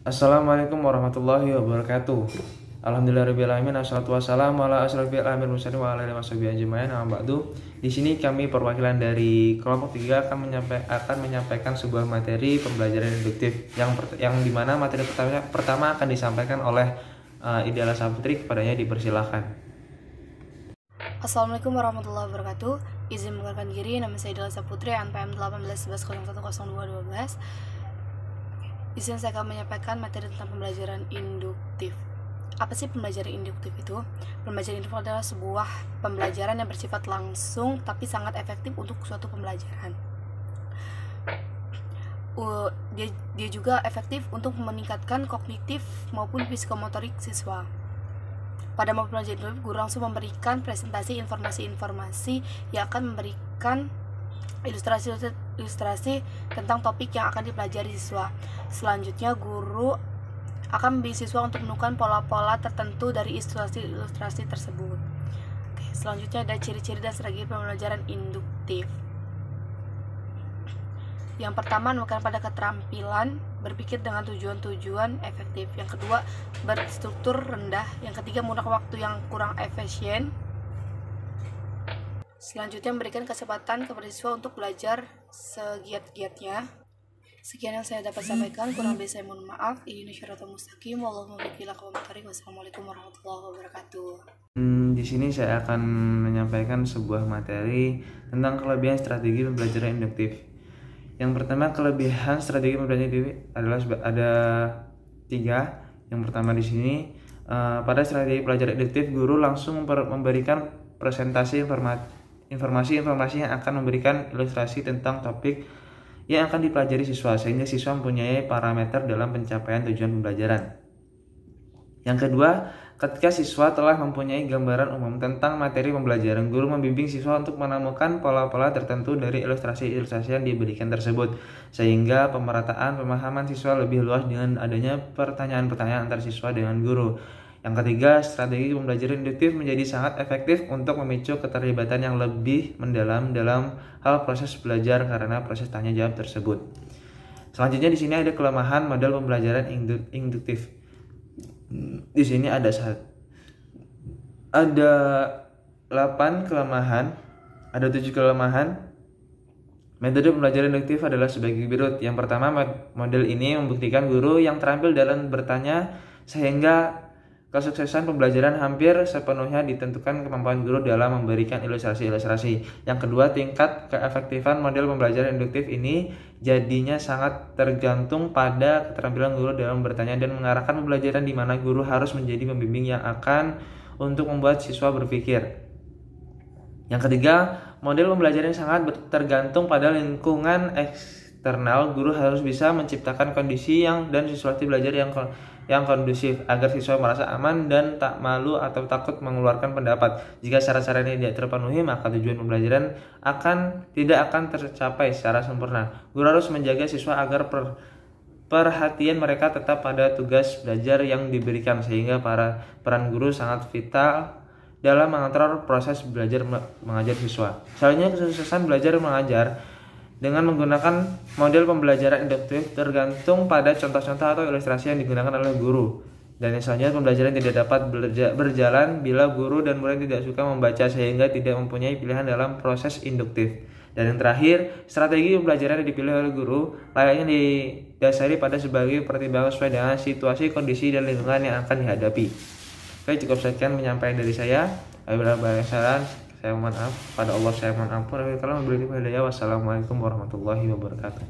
Assalamualaikum warahmatullahi wabarakatuh. Alhamdulillahirabbil alamin, wassalatu wassalamu ala asrofil anbiya'i wal mursalin wa ala alihi washabihi ajmain. Amma ba'du. Di sini kami perwakilan dari kelompok 3 akan menyampaikan sebuah materi pembelajaran induktif yang dimana materi pertama akan disampaikan oleh Ida Saputri. Kepadanya dipersilahkan. Assalamualaikum warahmatullahi wabarakatuh. Izin mengenalkan diri, nama saya Ida Saputri, NPM 1811010212. Izin saya akan menyampaikan materi tentang pembelajaran induktif. Apa sih pembelajaran induktif itu? Pembelajaran induktif adalah sebuah pembelajaran yang bersifat langsung tapi sangat efektif untuk suatu pembelajaran. Dia juga efektif untuk meningkatkan kognitif maupun psikomotorik siswa. Pada masa pembelajaran induktif, guru langsung memberikan presentasi informasi-informasi yang akan memberikan ilustrasi tentang topik yang akan dipelajari siswa. Selanjutnya, guru akan membimbing siswa untuk menemukan pola-pola tertentu dari ilustrasi tersebut. Selanjutnya ada ciri-ciri dan strategi pembelajaran induktif. Yang pertama, menekankan pada keterampilan berpikir dengan tujuan-tujuan efektif. Yang kedua, berstruktur rendah. Yang ketiga, menggunakan waktu yang kurang efisien. Selanjutnya, memberikan kesempatan kepada siswa untuk belajar segiat-giatnya. Sekian yang saya dapat sampaikan, kurang lebih saya mohon maaf. Ihdinas siratal mustaqim, wallahu muwaffiq. Wassalamualaikum warahmatullahi wabarakatuh. Di sini saya akan menyampaikan sebuah materi tentang kelebihan strategi pembelajaran induktif. Yang pertama, kelebihan strategi pembelajaran induktif adalah ada 3. Yang pertama di sini, pada strategi pembelajaran induktif, guru langsung memberikan presentasi informasi yang akan memberikan ilustrasi tentang topik yang akan dipelajari siswa, sehingga siswa mempunyai parameter dalam pencapaian tujuan pembelajaran. Yang kedua, ketika siswa telah mempunyai gambaran umum tentang materi pembelajaran, guru membimbing siswa untuk menemukan pola-pola tertentu dari ilustrasi-ilustrasi yang diberikan tersebut, sehingga pemerataan pemahaman siswa lebih luas dengan adanya pertanyaan-pertanyaan antar siswa dengan guru. Yang ketiga, strategi pembelajaran induktif menjadi sangat efektif untuk memicu keterlibatan yang lebih mendalam dalam hal proses belajar karena proses tanya jawab tersebut. Selanjutnya di sini ada kelemahan model pembelajaran induktif. Di sini ada 8 kelemahan, ada 7 kelemahan. Metode pembelajaran induktif adalah sebagai berikut. Yang pertama, model ini membuktikan guru yang terampil dalam bertanya, sehingga kesuksesan pembelajaran hampir sepenuhnya ditentukan kemampuan guru dalam memberikan ilustrasi-ilustrasi. Yang kedua, tingkat keefektifan model pembelajaran induktif ini jadinya sangat tergantung pada keterampilan guru dalam bertanya dan mengarahkan pembelajaran, di mana guru harus menjadi pembimbing yang akan untuk membuat siswa berpikir. Yang ketiga, model pembelajaran sangat tergantung pada lingkungan eksternal. Guru harus bisa menciptakan kondisi dan situasi belajar yang kondusif agar siswa merasa aman dan tak malu atau takut mengeluarkan pendapat. Jika syarat-syarat ini tidak terpenuhi, maka tujuan pembelajaran tidak akan tercapai secara sempurna. Guru harus menjaga siswa agar perhatian mereka tetap pada tugas belajar yang diberikan, sehingga peran guru sangat vital dalam mengatur proses belajar mengajar siswa. Selanjutnya, kesuksesan belajar mengajar dengan menggunakan model pembelajaran induktif tergantung pada contoh-contoh atau ilustrasi yang digunakan oleh guru. Dan yang selanjutnya, pembelajaran tidak dapat berjalan bila guru dan murid tidak suka membaca, sehingga tidak mempunyai pilihan dalam proses induktif. Dan yang terakhir, strategi pembelajaran yang dipilih oleh guru layaknya didasari pada sebagai pertimbangan sesuai dengan situasi, kondisi, dan lingkungan yang akan dihadapi. Oke, cukup sekian penyampaian dari saya. Apabila banyak saran, saya mohon maaf. Pada Allah saya mohon ampun. Kalau memberi hidayah. Wassalamualaikum warahmatullahi wabarakatuh.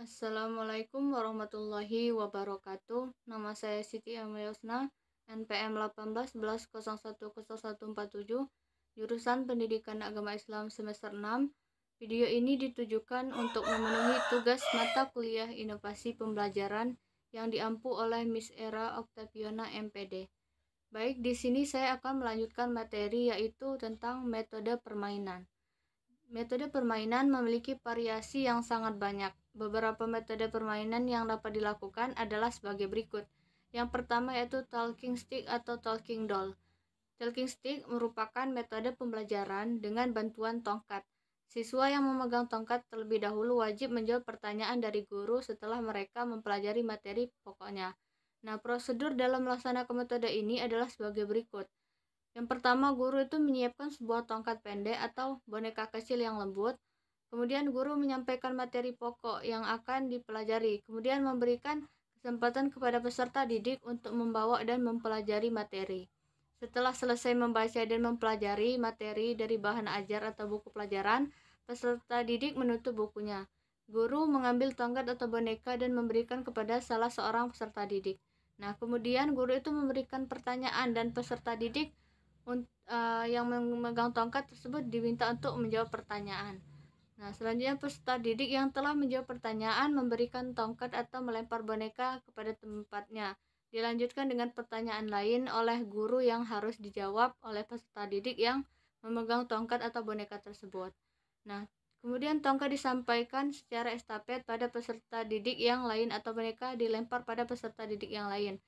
Assalamualaikum warahmatullahi wabarakatuh. Nama saya Siti Ameliusna, NPM 1811010147, jurusan Pendidikan Agama Islam semester 6. Video ini ditujukan untuk memenuhi tugas mata kuliah Inovasi Pembelajaran yang diampu oleh Miss Era Oktaviana MPD. Baik, di sini saya akan melanjutkan materi yaitu tentang metode permainan. Metode permainan memiliki variasi yang sangat banyak. Beberapa metode permainan yang dapat dilakukan adalah sebagai berikut. Yang pertama yaitu talking stick atau talking doll. Talking stick merupakan metode pembelajaran dengan bantuan tongkat. Siswa yang memegang tongkat terlebih dahulu wajib menjawab pertanyaan dari guru setelah mereka mempelajari materi pokoknya. Nah, prosedur dalam melaksanakan metode ini adalah sebagai berikut. Yang pertama, guru itu menyiapkan sebuah tongkat pendek atau boneka kecil yang lembut. Kemudian guru menyampaikan materi pokok yang akan dipelajari. Kemudian memberikan kesempatan kepada peserta didik untuk membawa dan mempelajari materi. Setelah selesai membaca dan mempelajari materi dari bahan ajar atau buku pelajaran, peserta didik menutup bukunya. Guru mengambil tongkat atau boneka dan memberikan kepada salah seorang peserta didik. Nah, kemudian guru itu memberikan pertanyaan dan peserta didik yang memegang tongkat tersebut diminta untuk menjawab pertanyaan. Nah, selanjutnya peserta didik yang telah menjawab pertanyaan memberikan tongkat atau melempar boneka kepada tempatnya. Dilanjutkan dengan pertanyaan lain oleh guru yang harus dijawab oleh peserta didik yang memegang tongkat atau boneka tersebut. Nah, kemudian tongkat disampaikan secara estafet pada peserta didik yang lain atau boneka dilempar pada peserta didik yang lain.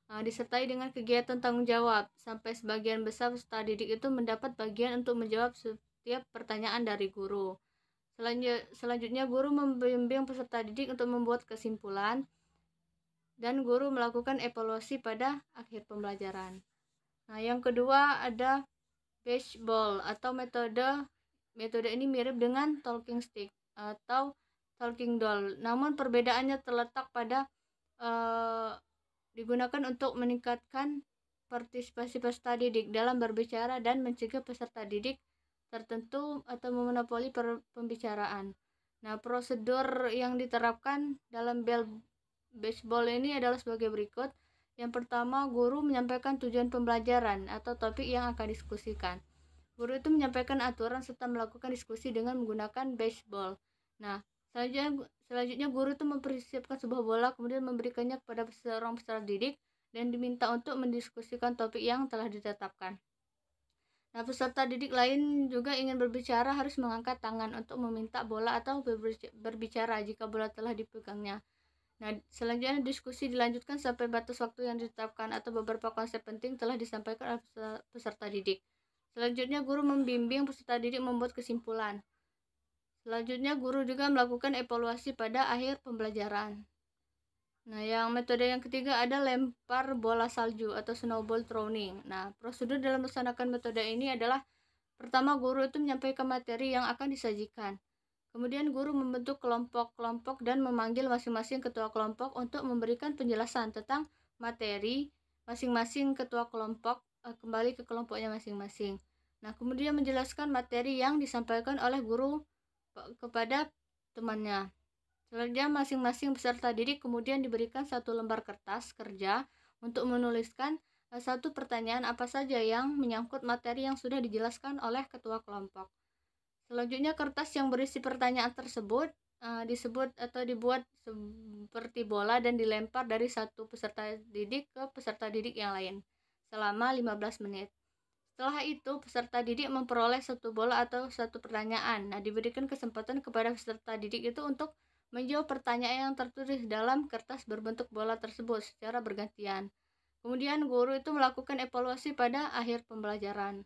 Disertai dengan kegiatan tanggung jawab, sampai sebagian besar peserta didik itu mendapat bagian untuk menjawab setiap pertanyaan dari guru. Selanjutnya guru membimbing peserta didik untuk membuat kesimpulan, dan guru melakukan evaluasi pada akhir pembelajaran. Nah, yang kedua ada baseball atau metode ini mirip dengan talking stick atau talking doll. Namun perbedaannya terletak pada digunakan untuk meningkatkan partisipasi peserta didik dalam berbicara dan mencegah peserta didik tertentu atau memonopoli pembicaraan. Nah, prosedur yang diterapkan dalam baseball ini adalah sebagai berikut. Yang pertama, guru menyampaikan tujuan pembelajaran atau topik yang akan diskusikan. Guru itu menyampaikan aturan serta melakukan diskusi dengan menggunakan baseball. Nah, selanjutnya guru itu mempersiapkan sebuah bola, kemudian memberikannya kepada seorang peserta didik dan diminta untuk mendiskusikan topik yang telah ditetapkan. Nah, peserta didik lain juga ingin berbicara harus mengangkat tangan untuk meminta bola atau berbicara jika bola telah dipegangnya. Nah, selanjutnya diskusi dilanjutkan sampai batas waktu yang ditetapkan atau beberapa konsep penting telah disampaikan oleh peserta didik. Selanjutnya guru membimbing peserta didik membuat kesimpulan. Selanjutnya guru juga melakukan evaluasi pada akhir pembelajaran. Nah, metode yang ketiga ada lempar bola salju atau snowball throwing. Nah, prosedur dalam melaksanakan metode ini adalah pertama, guru itu menyampaikan materi yang akan disajikan. Kemudian guru membentuk kelompok-kelompok dan memanggil masing-masing ketua kelompok untuk memberikan penjelasan tentang materi. Masing-masing ketua kelompok kembali ke kelompoknya masing-masing. Nah, kemudian menjelaskan materi yang disampaikan oleh guru kepada temannya. Selanjutnya masing-masing peserta didik kemudian diberikan satu lembar kertas kerja untuk menuliskan satu pertanyaan apa saja yang menyangkut materi yang sudah dijelaskan oleh ketua kelompok. Selanjutnya kertas yang berisi pertanyaan tersebut disebut atau dibuat seperti bola dan dilempar dari satu peserta didik ke peserta didik yang lain selama 15 menit. Setelah itu, peserta didik memperoleh satu bola atau satu pertanyaan. Nah, diberikan kesempatan kepada peserta didik itu untuk menjawab pertanyaan yang tertulis dalam kertas berbentuk bola tersebut secara bergantian. Kemudian guru itu melakukan evaluasi pada akhir pembelajaran.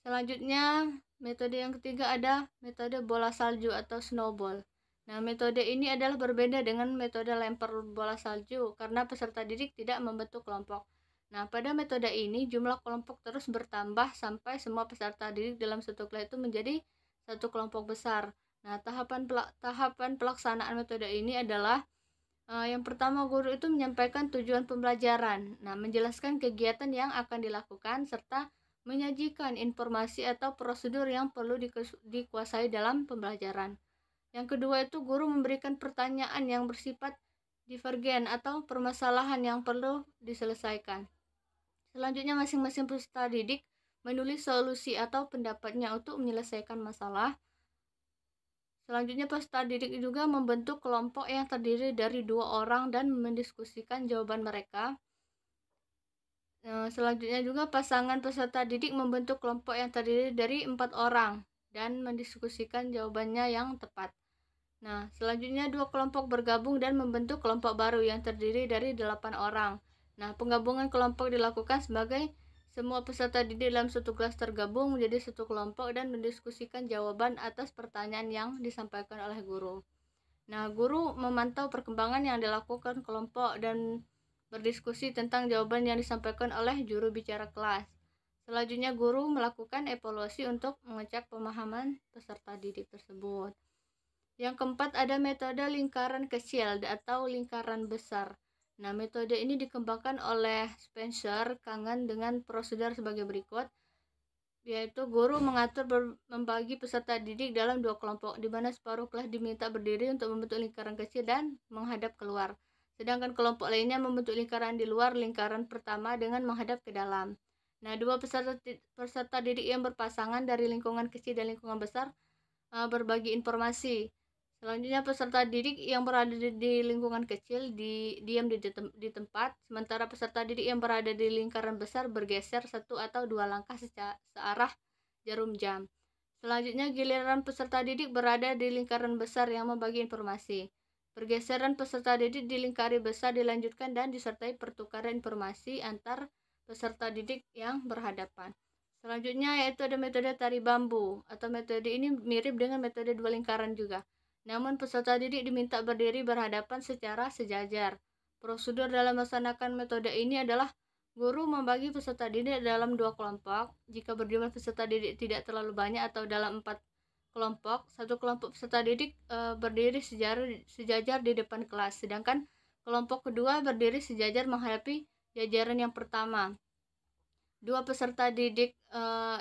Selanjutnya, metode yang ketiga ada metode bola salju atau snowball. Nah, metode ini adalah berbeda dengan metode lempar bola salju karena peserta didik tidak membentuk kelompok. Nah, pada metode ini jumlah kelompok terus bertambah sampai semua peserta didik dalam satu kelas itu menjadi satu kelompok besar. Nah, tahapan pelaksanaan metode ini adalah yang pertama, guru itu menyampaikan tujuan pembelajaran. Nah, menjelaskan kegiatan yang akan dilakukan serta menyajikan informasi atau prosedur yang perlu dikuasai dalam pembelajaran. Yang kedua itu guru memberikan pertanyaan yang bersifat divergen atau permasalahan yang perlu diselesaikan. Selanjutnya masing-masing peserta didik menulis solusi atau pendapatnya untuk menyelesaikan masalah. Selanjutnya peserta didik juga membentuk kelompok yang terdiri dari 2 orang dan mendiskusikan jawaban mereka. Selanjutnya juga pasangan peserta didik membentuk kelompok yang terdiri dari 4 orang dan mendiskusikan jawabannya yang tepat. Nah, selanjutnya 2 kelompok bergabung dan membentuk kelompok baru yang terdiri dari 8 orang. Nah, penggabungan kelompok dilakukan sebagai Semua peserta didik dalam satu kelas tergabung menjadi satu kelompok dan mendiskusikan jawaban atas pertanyaan yang disampaikan oleh guru. Nah, guru memantau perkembangan yang dilakukan kelompok dan berdiskusi tentang jawaban yang disampaikan oleh juru bicara kelas. Selanjutnya, guru melakukan evaluasi untuk mengecek pemahaman peserta didik tersebut. Yang keempat, ada metode lingkaran kecil atau lingkaran besar. Nah, metode ini dikembangkan oleh Spencer Kangen dengan prosedur sebagai berikut, yaitu guru mengatur membagi peserta didik dalam 2 kelompok, di mana separuh kelas diminta berdiri untuk membentuk lingkaran kecil dan menghadap keluar. Sedangkan kelompok lainnya membentuk lingkaran di luar lingkaran pertama dengan menghadap ke dalam. Nah, 2 peserta didik yang berpasangan dari lingkungan kecil dan lingkungan besar berbagi informasi. Selanjutnya, peserta didik yang berada di lingkungan kecil diam di tempat, sementara peserta didik yang berada di lingkaran besar bergeser 1 atau 2 langkah searah jarum jam. Selanjutnya, giliran peserta didik berada di lingkaran besar yang membagi informasi. Pergeseran peserta didik di lingkaran besar dilanjutkan dan disertai pertukaran informasi antar peserta didik yang berhadapan. Selanjutnya yaitu ada metode tari bambu, atau metode ini mirip dengan metode 2 lingkaran juga. Namun peserta didik diminta berdiri berhadapan secara sejajar. Prosedur dalam melaksanakan metode ini adalah guru membagi peserta didik dalam 2 kelompok. Jika berjumlah peserta didik tidak terlalu banyak atau dalam 4 kelompok, satu kelompok peserta didik berdiri sejajar di depan kelas, sedangkan kelompok kedua berdiri sejajar menghadapi jajaran yang pertama. 2 peserta didik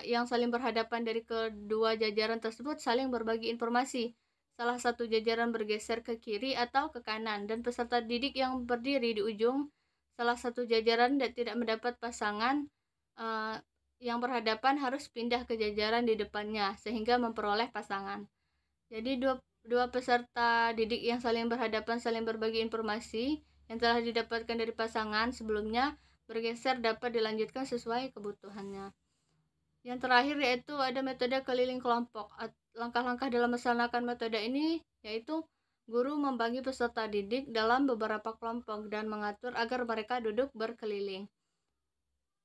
yang saling berhadapan dari kedua jajaran tersebut saling berbagi informasi. Salah satu jajaran bergeser ke kiri atau ke kanan, dan peserta didik yang berdiri di ujung salah satu jajaran dan tidak mendapat pasangan yang berhadapan harus pindah ke jajaran di depannya sehingga memperoleh pasangan. Jadi dua peserta didik yang saling berhadapan saling berbagi informasi yang telah didapatkan dari pasangan sebelumnya bergeser dapat dilanjutkan sesuai kebutuhannya. Yang terakhir yaitu ada metode keliling kelompok. Langkah-langkah dalam melaksanakan metode ini yaitu guru membagi peserta didik dalam beberapa kelompok dan mengatur agar mereka duduk berkeliling.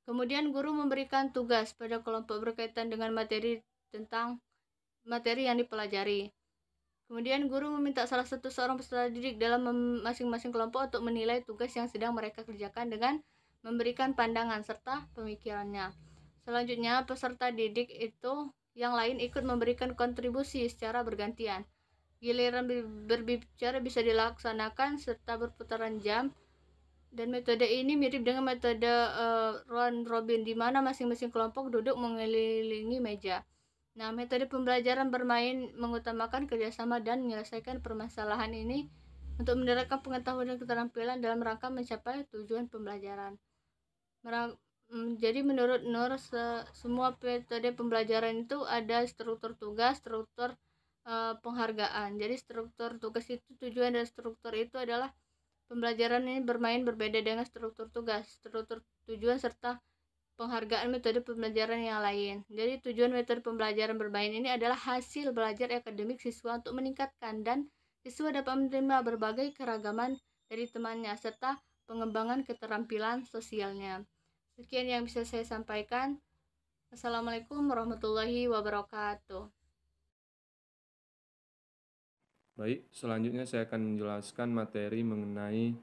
Kemudian guru memberikan tugas pada kelompok berkaitan dengan materi yang dipelajari. Kemudian guru meminta salah satu seorang peserta didik dalam masing-masing kelompok untuk menilai tugas yang sedang mereka kerjakan dengan memberikan pandangan serta pemikirannya. Selanjutnya, peserta didik itu yang lain ikut memberikan kontribusi secara bergantian. Giliran berbicara bisa dilaksanakan serta berputaran jam, dan metode ini mirip dengan metode round robin di mana masing-masing kelompok duduk mengelilingi meja. Nah, metode pembelajaran bermain mengutamakan kerjasama dan menyelesaikan permasalahan ini untuk menerapkan pengetahuan dan keterampilan dalam rangka mencapai tujuan pembelajaran. Jadi menurut Nur, semua metode pembelajaran itu ada struktur tugas, struktur penghargaan. Jadi struktur tugas itu tujuan, dan struktur itu adalah pembelajaran ini bermain berbeda dengan struktur tugas, struktur tujuan serta penghargaan metode pembelajaran yang lain. Jadi tujuan metode pembelajaran bermain ini adalah hasil belajar akademik siswa untuk meningkatkan dan siswa dapat menerima berbagai keragaman dari temannya serta pengembangan keterampilan sosialnya. Sekian yang bisa saya sampaikan. Assalamualaikum warahmatullahi wabarakatuh. Baik, selanjutnya saya akan menjelaskan materi mengenai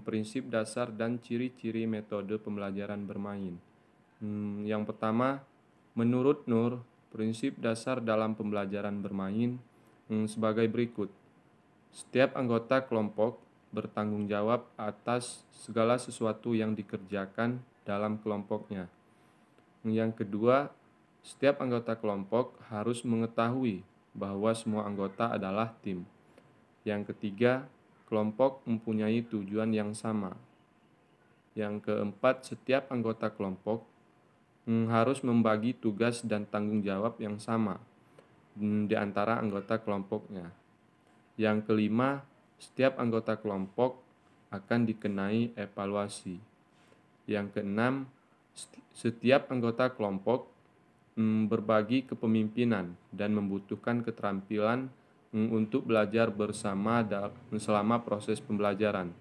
prinsip dasar dan ciri-ciri metode pembelajaran bermain. Yang pertama, menurut Nur, prinsip dasar dalam pembelajaran bermain sebagai berikut. Setiap anggota kelompok bertanggung jawab atas segala sesuatu yang dikerjakan dalam kelompoknya. Yang kedua, setiap anggota kelompok harus mengetahui bahwa semua anggota adalah tim. Yang ketiga, kelompok mempunyai tujuan yang sama. Yang keempat, setiap anggota kelompok harus membagi tugas dan tanggung jawab yang sama di antara anggota kelompoknya. Yang kelima, setiap anggota kelompok akan dikenai evaluasi. Yang keenam, setiap anggota kelompok berbagi kepemimpinan dan membutuhkan keterampilan untuk belajar bersama selama proses pembelajaran.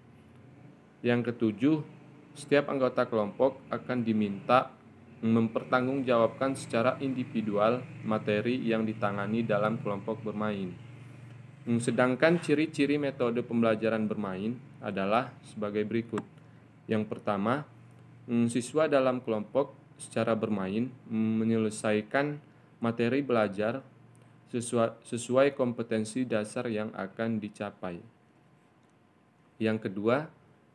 Yang ketujuh, setiap anggota kelompok akan diminta mempertanggungjawabkan secara individual materi yang ditangani dalam kelompok bermain. Sedangkan ciri-ciri metode pembelajaran bermain adalah sebagai berikut. Yang pertama, siswa dalam kelompok secara bermain menyelesaikan materi belajar sesuai kompetensi dasar yang akan dicapai. Yang kedua,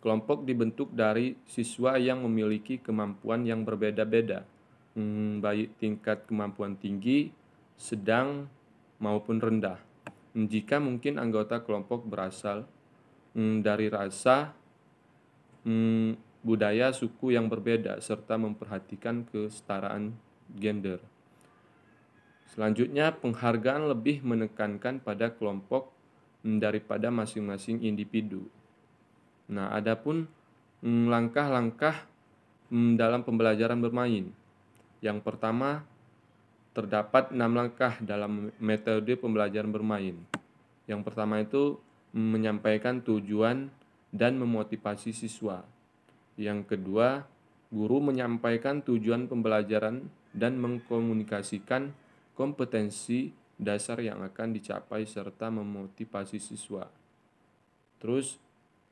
kelompok dibentuk dari siswa yang memiliki kemampuan yang berbeda-beda, baik tingkat kemampuan tinggi, sedang, maupun rendah. Jika mungkin anggota kelompok berasal dari rasa, budaya, suku yang berbeda, serta memperhatikan kesetaraan gender. Selanjutnya, penghargaan lebih menekankan pada kelompok daripada masing-masing individu. Nah, adapun langkah-langkah dalam pembelajaran bermain. Yang pertama, terdapat 6 langkah dalam metode pembelajaran bermain. Yang pertama itu menyampaikan tujuan dan memotivasi siswa. Yang kedua, guru menyampaikan tujuan pembelajaran dan mengkomunikasikan kompetensi dasar yang akan dicapai serta memotivasi siswa. Terus,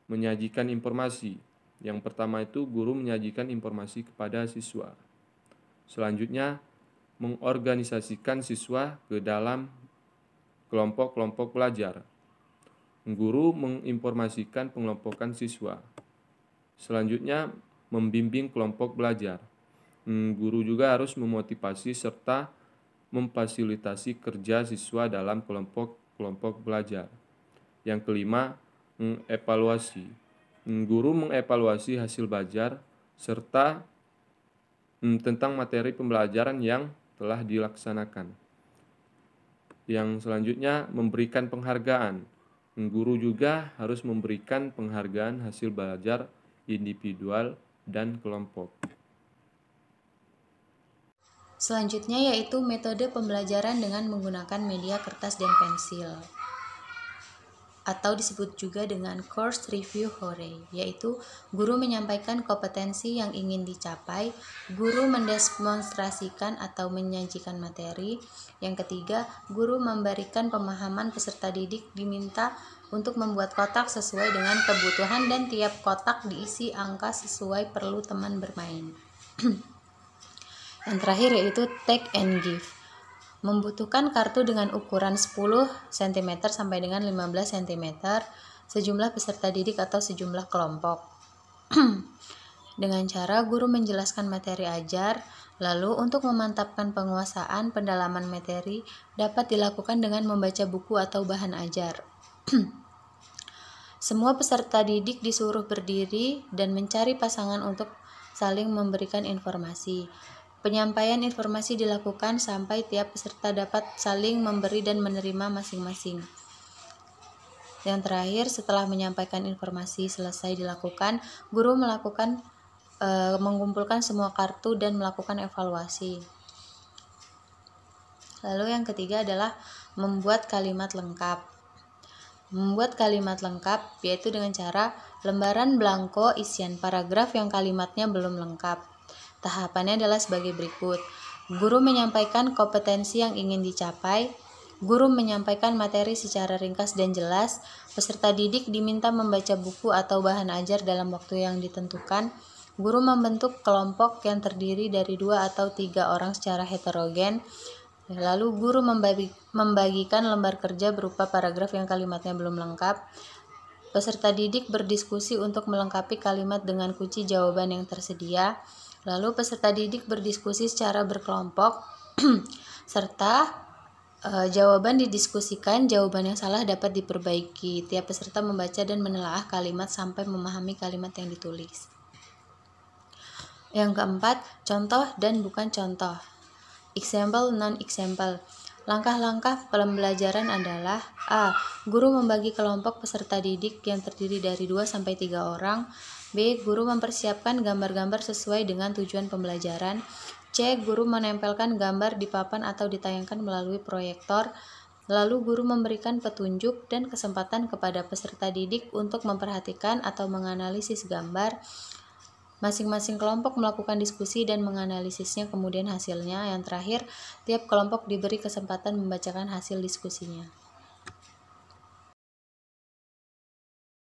menyajikan informasi. Yang pertama itu guru menyajikan informasi kepada siswa. Selanjutnya, mengorganisasikan siswa ke dalam kelompok-kelompok belajar. Guru menginformasikan pengelompokan siswa. Selanjutnya, membimbing kelompok belajar. Guru juga harus memotivasi serta memfasilitasi kerja siswa dalam kelompok-kelompok belajar. Yang kelima, evaluasi. Guru mengevaluasi hasil belajar serta tentang materi pembelajaran yang telah dilaksanakan. Yang selanjutnya, memberikan penghargaan. Guru juga harus memberikan penghargaan hasil belajar individual dan kelompok. Selanjutnya yaitu metode pembelajaran dengan menggunakan media kertas dan pensil, atau disebut juga dengan course review hore, yaitu guru menyampaikan kompetensi yang ingin dicapai, guru mendemonstrasikan atau menyajikan materi. Yang ketiga, guru memberikan pemahaman, peserta didik diminta untuk membuat kotak sesuai dengan kebutuhan dan tiap kotak diisi angka sesuai perlu teman bermain. Yang terakhir yaitu take and give. Membutuhkan kartu dengan ukuran 10 cm sampai dengan 15 cm, sejumlah peserta didik atau sejumlah kelompok. Dengan cara guru menjelaskan materi ajar, lalu untuk memantapkan penguasaan pendalaman materi dapat dilakukan dengan membaca buku atau bahan ajar. Semua peserta didik disuruh berdiri dan mencari pasangan untuk saling memberikan informasi. Penyampaian informasi dilakukan sampai tiap peserta dapat saling memberi dan menerima masing-masing. Yang terakhir, setelah menyampaikan informasi selesai dilakukan, guru mengumpulkan semua kartu dan melakukan evaluasi. Lalu yang ketiga adalah membuat kalimat lengkap. Membuat kalimat lengkap yaitu dengan cara lembaran blanko isian paragraf yang kalimatnya belum lengkap. Tahapannya adalah sebagai berikut. Guru menyampaikan kompetensi yang ingin dicapai. Guru menyampaikan materi secara ringkas dan jelas. Peserta didik diminta membaca buku atau bahan ajar dalam waktu yang ditentukan. Guru membentuk kelompok yang terdiri dari 2 atau 3 orang secara heterogen. Lalu guru membagikan lembar kerja berupa paragraf yang kalimatnya belum lengkap. Peserta didik berdiskusi untuk melengkapi kalimat dengan kunci jawaban yang tersedia. Lalu peserta didik berdiskusi secara berkelompok serta jawaban didiskusikan, jawaban yang salah dapat diperbaiki. Tiap peserta membaca dan menelaah kalimat sampai memahami kalimat yang ditulis. Yang keempat, contoh dan bukan contoh. Example, non-example. Langkah-langkah pembelajaran adalah A. Guru membagi kelompok peserta didik yang terdiri dari 2-3 orang. B. Guru mempersiapkan gambar-gambar sesuai dengan tujuan pembelajaran. C. Guru menempelkan gambar di papan atau ditayangkan melalui proyektor. Lalu guru memberikan petunjuk dan kesempatan kepada peserta didik untuk memperhatikan atau menganalisis gambar. Masing-masing kelompok melakukan diskusi dan menganalisisnya, kemudian hasilnya. Yang terakhir, tiap kelompok diberi kesempatan membacakan hasil diskusinya.